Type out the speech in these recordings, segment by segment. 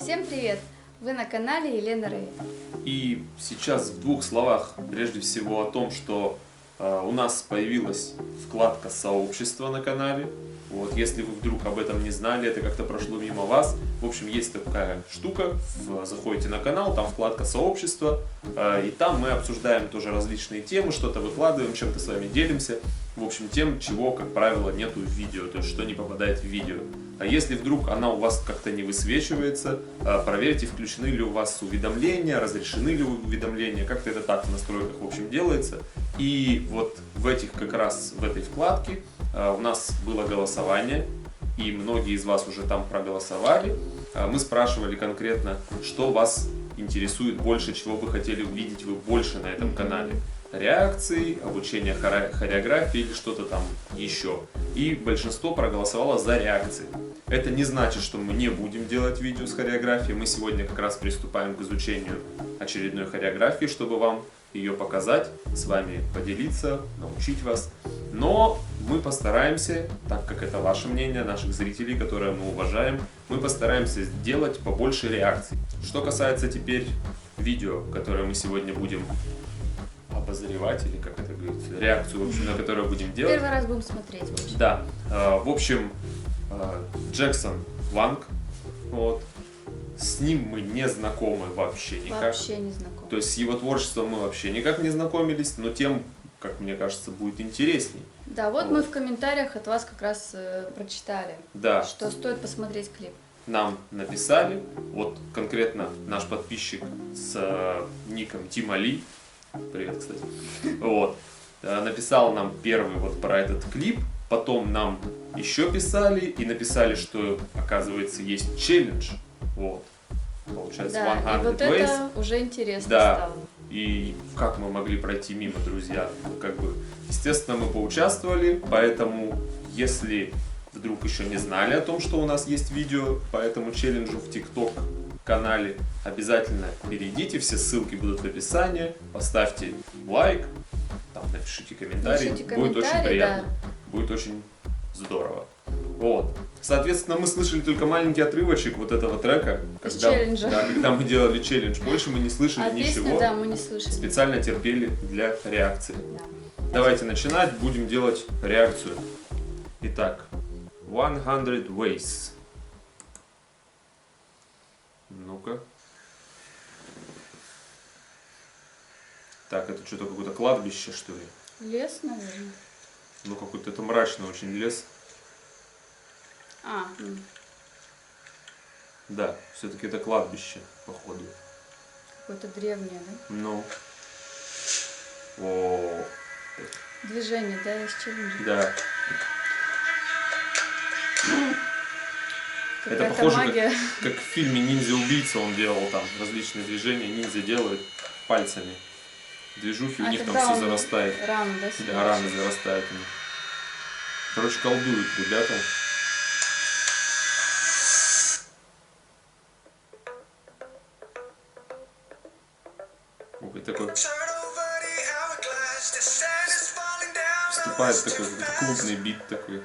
Всем привет! Вы на канале Елена Рэй. И сейчас в двух словах прежде всего о том, что у нас появилась вкладка «Сообщество» на канале. Вот, если вы вдруг об этом не знали, это как-то прошло мимо вас. В общем, есть такая штука, заходите на канал, там вкладка «Сообщество», и там мы обсуждаем тоже различные темы, что-то выкладываем, чем-то с вами делимся. В общем, тем, чего, как правило, нету в видео, то есть что не попадает в видео. А если вдруг она у вас как-то не высвечивается, проверьте, включены ли у вас уведомления, разрешены ли уведомления, как-то это так в настройках, в общем, делается. И вот в этой вкладке у нас было голосование, и многие из вас уже там проголосовали. Мы спрашивали конкретно, что вас интересует больше, чего бы хотели увидеть вы больше на этом канале. Реакции, обучение хореографии или что-то там еще. И большинство проголосовало за реакции. Это не значит, что мы не будем делать видео с хореографией. Мы сегодня как раз приступаем к изучению очередной хореографии, чтобы вам ее показать, с вами поделиться, научить вас. Но мы постараемся, так как это ваше мнение, наших зрителей, которые мы уважаем, мы постараемся сделать побольше реакций. Что касается теперь видео, которое мы сегодня будем обозревать, или как это говорится, реакцию, в общем, на которую будем делать. Первый раз будем смотреть, в общем. Да, в общем, Джексон Ванг, вот, с ним мы не знакомы вообще никак. Вообще не знакомы. То есть с его творчеством мы вообще никак не знакомились, но тем, как мне кажется, будет интересней. Да, вот мы в комментариях от вас как раз прочитали, Да. что стоит посмотреть клип. Нам написали, вот конкретно наш подписчик с ником Тима Ли, привет, кстати, вот, написал нам первый вот про этот клип, потом нам еще писали и написали, что, оказывается, есть челлендж, вот, получается, Да, 100 и вот Ways. это уже интересно Да. стало. И как мы могли пройти мимо, друзья? Ну, как бы, естественно, мы поучаствовали, поэтому, если вдруг еще не знали о том, что у нас есть видео по этому челленджу в ТикТок канале, обязательно перейдите, все ссылки будут в описании, поставьте лайк, там напишите комментарий, будет очень приятно, да. будет очень здорово. Вот. Соответственно, мы слышали только маленький отрывочек вот этого трека, Из челленджа. да, когда мы делали челлендж. Больше мы не слышали ничего. Песню, да, мы не слышали. Специально терпели для реакции. Да. Давайте начинать, будем делать реакцию. Итак, 100 Ways. Ну-ка. Так, это что-то какое-то кладбище, что ли? Лес, наверное. Ну, какой-то это мрачный очень лес. Да, все-таки это кладбище, походу. Какое-то древнее, да? Ну. О. Движение, да, из челленджа. Да. Это Какая-то похоже, магия. как в фильме «Ниндзя-убийца» он делал там различные движения. Ниндзя делают пальцами. Движухи, у них там все зарастает. Раны, да? Да, раны зарастают у них. Короче, колдуют ребята. Ой, такой вступает такой клубный бит такой.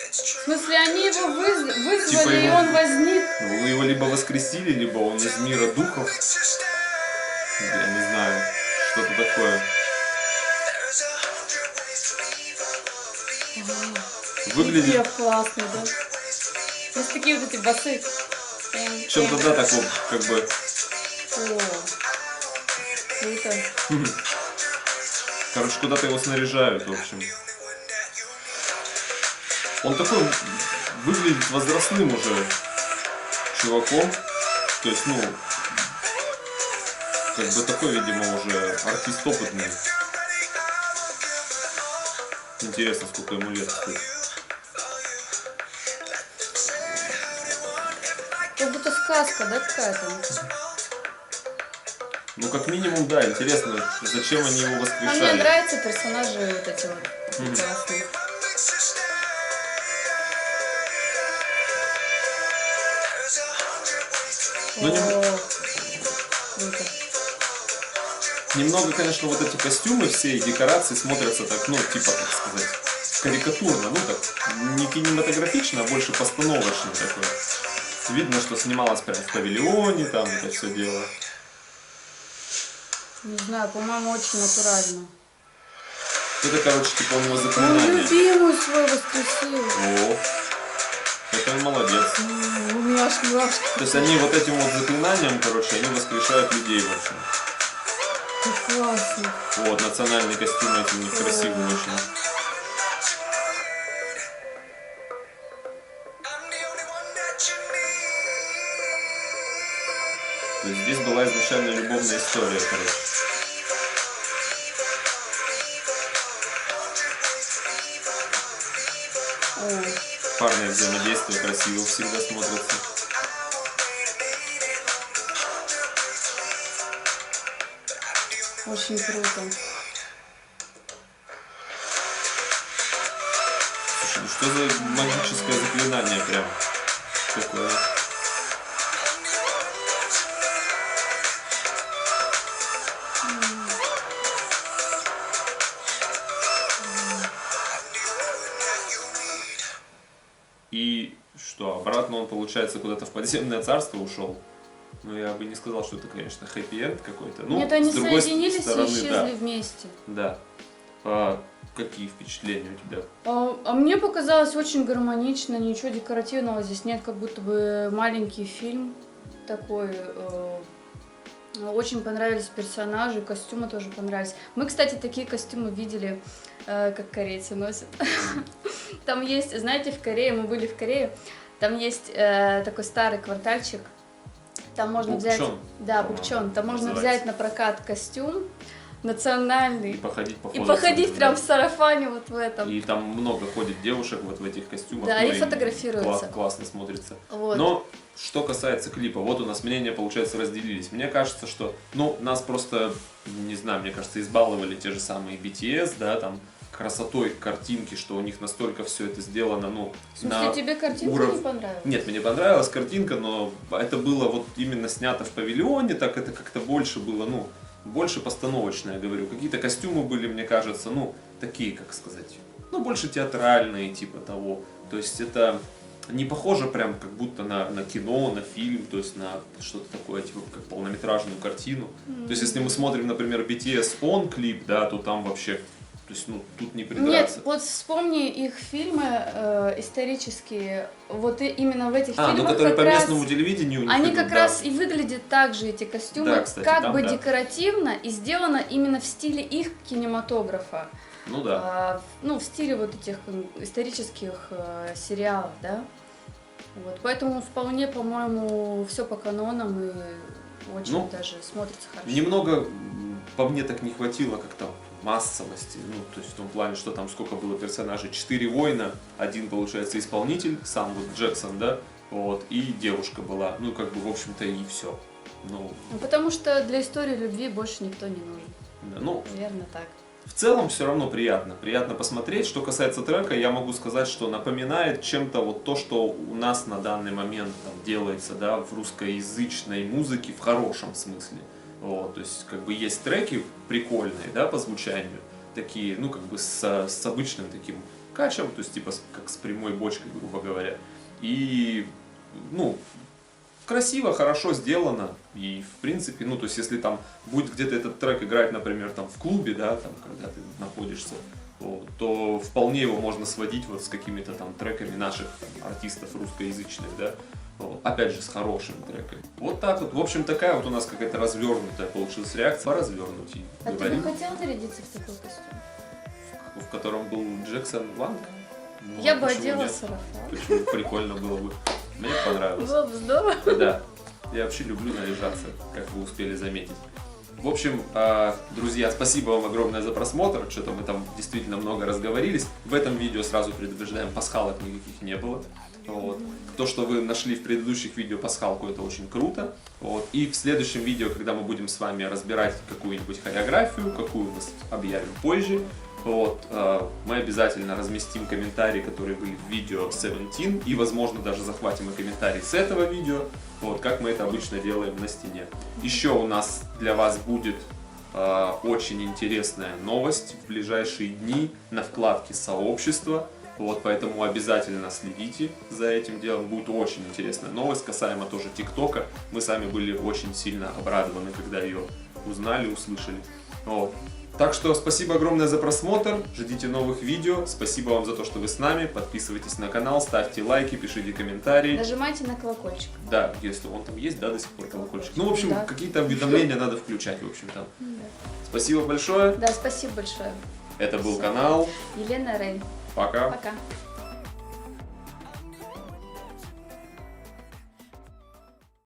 В смысле, они его вызвали, Типа и его- он возник? Ну, вы его либо воскресили, либо он из мира духов. Я не знаю, что-то такое. Выглядит Пев классный, да? Есть такие вот эти басы. чем-то, да, таком, как бы, О, круто. короче, куда-то его снаряжают, в общем. Он такой выглядит возрастным уже чуваком. То есть, ну, как бы такой, видимо, уже артист опытный. Интересно, сколько ему лет, кстати. Как будто сказка, да, какая-то? Ну, как минимум, да, интересно, зачем они его А мне воскрешали. нравятся персонажи вот эти вот прекрасные. Ну, не- О, круто. немного, конечно, вот эти костюмы, все и декорации смотрятся так, ну, типа, как сказать, карикатурно, ну, так, не кинематографично, а больше постановочно такое. Видно, что снималось прям в павильоне, там, это все дело. Не знаю, по-моему, очень натурально. Это, короче, типа у него Он заклинание. любимую свою воскресил. О, это молодец. У меня аж мурашки. То есть они вот этим вот заклинанием, короче, они воскрешают людей, в общем. Как классно. Вот, национальный костюм эти у них красивый очень. То есть здесь была изначально любовная история, короче. Парное взаимодействие красиво всегда смотрится. Очень круто. Слушай, ну что за магическое заклинание прям такое? И что, обратно он, получается, куда-то в подземное царство ушел? Ну, я бы не сказал, что это, конечно, хэппи-энд какой-то. Ну, Нет, они с другой соединились стороны, и исчезли да. вместе. Да. Какие впечатления у тебя? А мне показалось очень гармонично, ничего декоративного здесь нет, как будто бы маленький фильм такой. Очень понравились персонажи, костюмы тоже понравились. Мы, кстати, такие костюмы видели, как корейцы носят. Там есть, знаете, в Корее, мы были в Корее, там есть такой старый квартальчик, там можно взять... Да, Букчон. Там можно взять на прокат костюм национальный. И походить по И походить прям в сарафане вот в этом. И там много ходит девушек вот в этих костюмах. Да, ну, и фотографируются. Классно смотрится. Вот. Но что касается клипа, вот у нас мнения, получается, разделились. Мне кажется, что, ну, нас просто, не знаю, мне кажется, избаловали те же самые BTS, да, там, красотой картинки, что у них настолько все это сделано, ну, в смысле, тебе картинка не понравилась? Нет, мне понравилась картинка, но это было вот именно снято в павильоне, так это как-то больше было, ну, больше постановочное, я говорю. Какие-то костюмы были, мне кажется, ну, такие, как сказать, ну, больше театральные, типа того. То есть это не похоже прям как будто на кино, на фильм, то есть на что-то такое, типа, как полнометражную картину. То есть если мы смотрим, например, BTS On клип, да, то там вообще, то есть, ну, тут не придраться. Нет, вот вспомни их фильмы исторические, вот именно в этих фильмах ну, которые как по раз местному телевидению у них они идут, как да. раз и выглядят так же, эти костюмы, Да, кстати, как там, бы да. декоративно и сделано именно в стиле их кинематографа. Ну да. Ну, в стиле вот этих исторических сериалов, да. Вот, поэтому вполне, по-моему, все по канонам и очень даже смотрится хорошо. Немного по мне так не хватило как-то массовости, ну, то есть в том плане, что там сколько было персонажей, 4 воина, один, получается, исполнитель, сам вот Джексон, да, вот, и девушка была, ну, как бы, в общем-то, и все. Ну, потому что для истории любви больше никто не нужен. Да, ну, наверное, так. В целом все равно приятно посмотреть. Что касается трека, я могу сказать, что напоминает чем-то вот то, что у нас на данный момент там делается, да, в русскоязычной музыке в хорошем смысле. Вот, то есть как бы есть треки прикольные, да, по звучанию, такие, ну как бы с обычным таким качем, то есть типа как с прямой бочкой, грубо говоря. И, ну, красиво, хорошо сделано, и в принципе, ну, то есть если там будет где-то этот трек играть, например, там в клубе, да, там, когда ты находишься, то вполне его можно сводить вот с какими-то там треками наших там, артистов русскоязычных, да, вот, опять же, с хорошими треками. Вот так вот, в общем, такая вот у нас какая-то развернутая получилась реакция, развернуть и А говорим, ты бы хотел нарядиться в такой костюм? в котором был Джексон Ванг. Ну, Я а бы почему одела нет? сарафан. Почему? Прикольно было бы. Мне понравилось. Было бы здорово. Да, я вообще люблю наряжаться, как вы успели заметить. В общем, друзья, спасибо вам огромное за просмотр. Что-то мы там действительно много разговорились. В этом видео сразу предупреждаем, пасхалок никаких не было. Вот. То, что вы нашли в предыдущих видео пасхалку, это очень круто. Вот. И в следующем видео, когда мы будем с вами разбирать какую-нибудь хореографию, какую мы объявим позже, вот, мы обязательно разместим комментарии, которые были в видео 17, и, возможно, даже захватим и комментарии с этого видео, вот, как мы это обычно делаем на стене. Еще у нас для вас будет очень интересная новость в ближайшие дни на вкладке сообщества. Вот, поэтому обязательно следите за этим делом. Будет очень интересная новость касаемо тоже ТикТока. Мы сами были очень сильно обрадованы, когда ее узнали, услышали. Вот. Так что спасибо огромное за просмотр, ждите новых видео, спасибо вам за то, что вы с нами, подписывайтесь на канал, ставьте лайки, пишите комментарии. Нажимайте на колокольчик. Да, если он там есть, да, до сих пор колокольчик. Ну, в общем, Да. какие-то уведомления надо включать, в общем, там. Да. Спасибо большое, Да, спасибо большое. это был Всё. канал, Елена Рейн. пока. Пока.